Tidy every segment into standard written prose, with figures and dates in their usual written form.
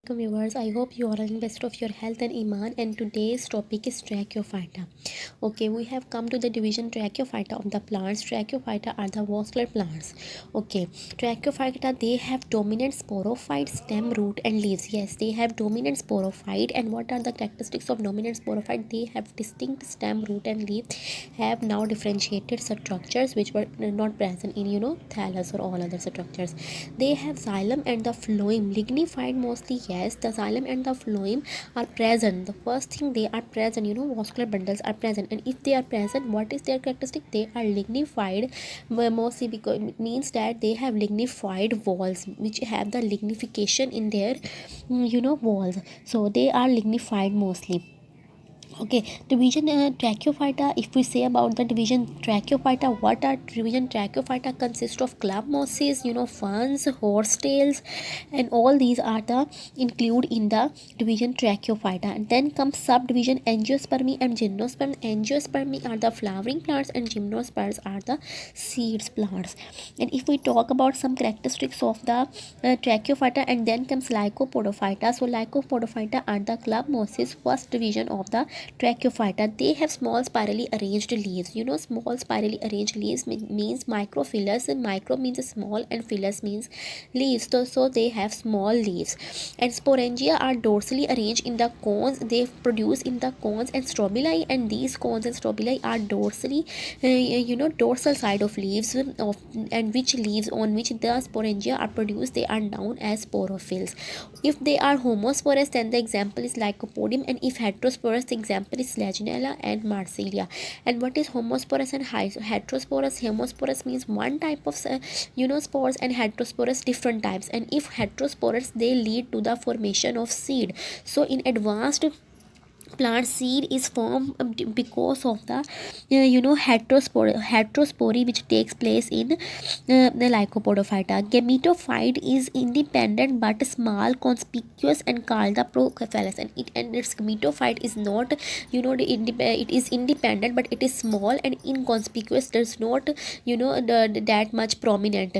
Assalamualaikum viewers. I hope you are in best of your health and iman, and today's topic is Tracheophyta. Okay, we have come to the division Tracheophyta of the plants. Tracheophyta are the vascular plants. Okay, Tracheophyta, they have dominant sporophyte, stem, root and leaves. Yes, they have dominant sporophyte. And what are the characteristics of dominant sporophyte? They have distinct stem, root and leaf, have now differentiated structures which were not present in thallus or all other structures. They have xylem and the phloem lignified mostly. Yes, the xylem and the phloem are present. The first thing, they are present, vascular bundles are present. And if they are present, what is their characteristic? They are lignified, mostly because it means that they have lignified walls which have the lignification in their walls. So they are lignified mostly. Okay, division Tracheophyta. If we say about the division Tracheophyta, what are division Tracheophyta consist of club mosses, ferns, horsetails, and all these are the include in the division Tracheophyta. And then comes subdivision Angiospermy and Gymnosperm. Angiospermy are the flowering plants and Gymnosperms are the seeds plants. And if we talk about some characteristics of the Tracheophyta, and then comes Lycopodophyta. So Lycopodophyta are the club mosses, first division of the Tracheophyta. They have small spirally arranged leaves. Small spirally arranged leaves means microphyllus. Micro means small and phyllis means leaves. So they have small leaves. And sporangia are dorsally arranged in the cones. They produce in the cones and strobili, and these cones and strobili are dorsally, dorsal side of leaves, and which leaves on which the sporangia are produced, they are known as sporophylls. If they are homosporous, then the example is Lycopodium, and if heterosporous, the example is Legionella and Marsilia. And what is homosporous and heterosporous? Homosporous means one type of spores, and heterosporous different types. And if heterosporous, they lead to the formation of seed. So in advanced plant, seed is formed because of the heterospory which takes place in the Lycopodophyta. Gametophyte is independent but small, conspicuous and called the procephalus. And its gametophyte is not, it is independent but it is small and inconspicuous, does not that much prominent.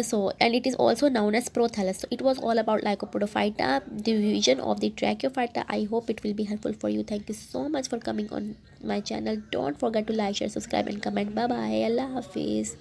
So and it is also known as prothallus. So it was all about Lycopodophyta, division of the Tracheophyta. I hope it will be helpful for you. Thank you so much for coming on my channel. Don't forget to like, share, subscribe and comment. Bye bye. Allah Hafiz.